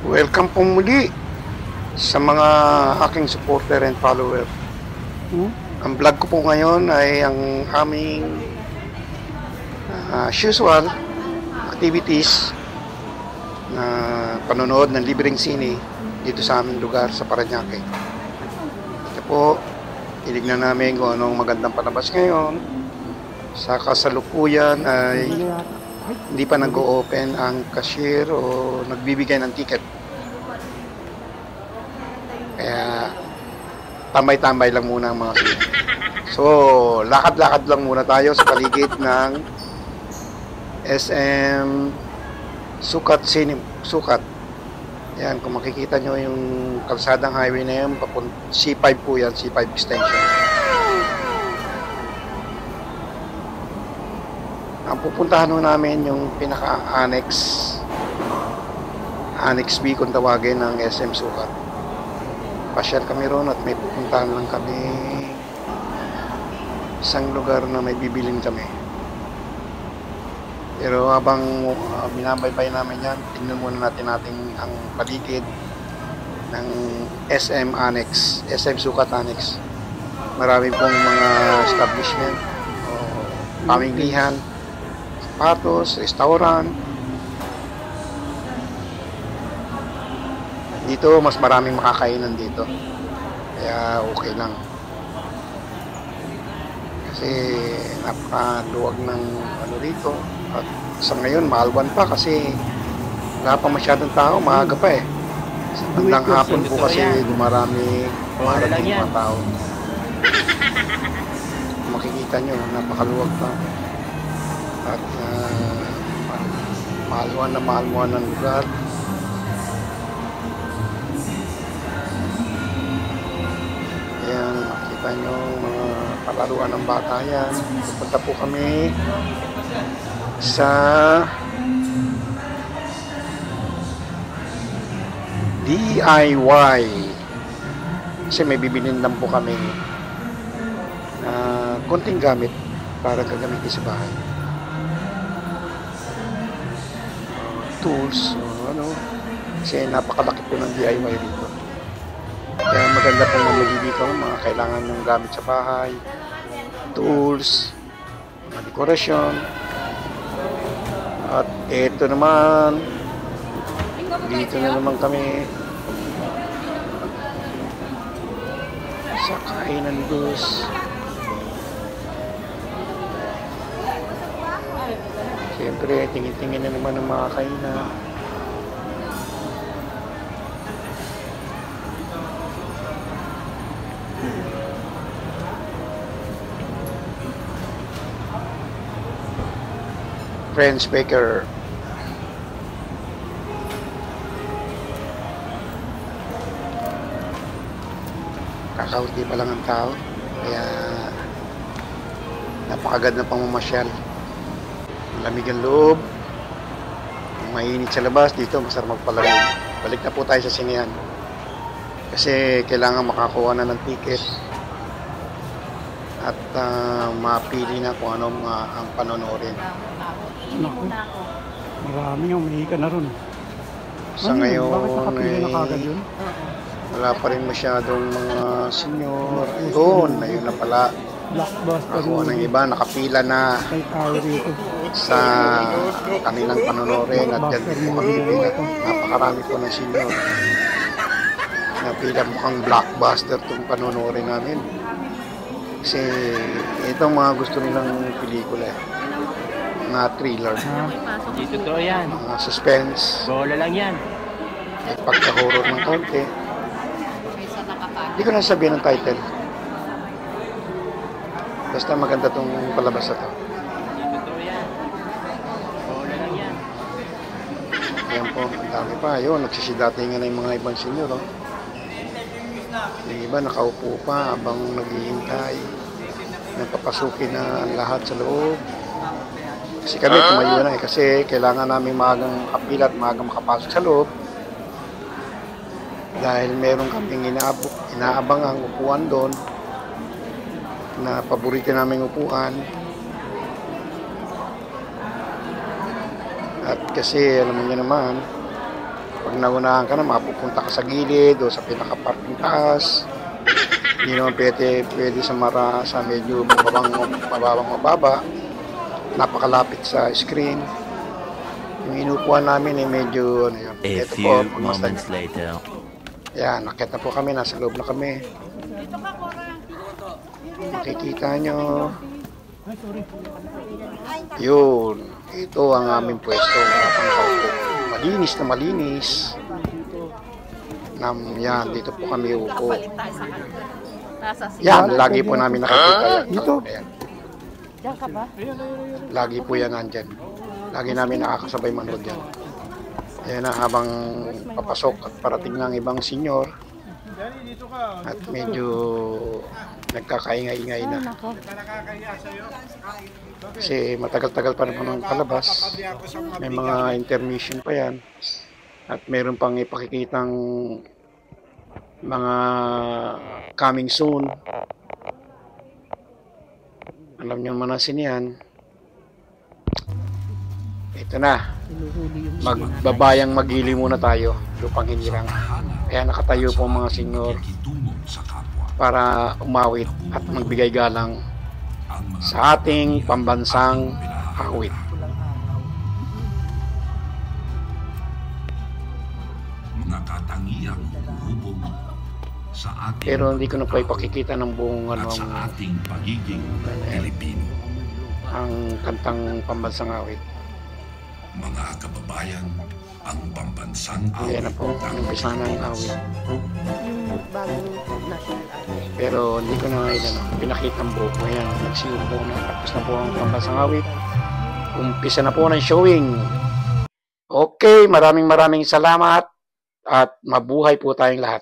Welcome po muli sa mga aking supporter and follower. Ang vlog ko po ngayon ay ang aming usual activities na panonood ng libreng sine dito sa aming lugar sa Parañaque. Ito po, tinignan namin kung anong magandang palabas ngayon. Sa kasalukuyan ay hindi pa nag-o-open ang cashier o nagbibigay ng ticket. Kaya tambay-tambay lang muna ang mga sine. So, lakad-lakad lang muna tayo sa paligid ng SM Sukat Cinema. Sukat. Yan, kung makikita nyo yung kalsadang highway na yan, C5 po yan, C5 extension. Ang pupuntahan nyo namin yung pinaka-annex B kung tawagin ng SM Sukat. Pasyal kami ron at may pupuntahan lang kami isang lugar na may bibilin kami. Pero habang binabaybay namin yan, tingnan muna natin ang paligid ng SM Annex, SM Sukat Annex. Marami pong mga establishment o pamilihan, sapatos, restaurant. Dito mas maraming makakainan dito, kaya okay lang kasi napakaluwag ng ano dito. At sa ngayon maalwan pa kasi wala pa masyadong tao, maaga pa eh. Sa bandang hapon po kasi dumarating mga tao. Makikita nyo, napakaluwag pa at maalwan ng lugar. Ayan, makikita nyo mga palaruan ng bata yan. Pupunta po kami sa DIY kasi may bibilin lang po kami konting gamit para gagamitin sa bahay, tools kasi napakalaki po ng DIY dito. Kaya maganda pong mamili dito, mga kailangan ng gamit sa bahay, tools, mga dekorasyon. At eto naman, dito na naman kami sa kainan bus. Siyempre, tingin-tingin na naman ng mga kainan. French Baker. Kakaunti pa lang ang tao, kaya napakaganda pang mamasyal. Malamig ang loob, mainit sa labas. Dito masarap magpalamig. Balik na po tayo sa sinehan kasi kailangan makakuha na ng ticket at mapili na kung anong ang panonoodin. Naku, marami yung umihi ka na ron. Sa ngayon na kagad yun? Wala pa rin masyadong mga senior. Ayun na pala. Blockbuster. Ako ng iba nakapila na sa kanilang panonoodin at dyan din po kami pila. Napakarami po ng senior. Napila mukhang blockbuster itong panonoodin namin. Kasi itong mga gusto nilang pelikula mga thriller, dito to yan, mga suspense, bola lang yan, at pagka-horror ng konti. Hindi ko na sabihin ng title, basta maganda tong palabas na to. dito to yan, bola lang yan. Ayan po, ang dami pa. Ayun, nagsisidatingan na yung mga ibang senior. Yung iba nakaupo pa habang naghihintay. Napapasukin na ang lahat sa loob. Kasi kami tumayo na kasi kailangan namin maagang makapila at maagang makapasok sa loob. Dahil meron kaming inaabang ang upuan doon na paborito naming upuan. At kasi alam niyo naman, Pag naunahan ka na, mapupunta ka sa gilid o sa pinaka-parking taas. Hindi naman pwede sa medyo mababa. Napakalapit sa screen. Yung inupuan namin ay medyo ano yun. A Ito few po, moments later. yan, nakit na po kami, nasa loob na kami. Makikita nyo. Yun, ito ang aming pwesto. Malinis na malinis. Yan, dito po kami upo. Yan, lagi po namin nakikita yan. Dito? Ayan. Diyan ka ba? Lagi po yan nandyan. Lagi namin nakakasabay manood yan. Ayan na, habang papasok at parating ng ibang senyor. At medyo nagkakaingay-ingay na. Kasi matagal-tagal pa naman ang palabas. May mga intermission pa yan. At meron pang ipakikitang mga coming soon. Alam niyo naman ang sinihan. Ito na. Magbabayang magili muna tayo. Lupang hinirang. Kaya nakatayo po mga senyor para umawit at magbigay galang sa ating pambansang awit. Nakatangiang hubog sa ating Pero hindi ko na po ipakikita ng buong at sa ating pagiging Pilipino. ang kantang pambansang awit. Mga kababayan, ang pambansang Kaya awit na po, umpisa na ang awit. Yung bagong national anthem. Pero hindi ko na pinakita ang buo ko. Ayan, nagsiyo po na. Tapos na po ang pambansang awit. Umpisa na po ng showing. Okay, maraming salamat at mabuhay po tayong lahat.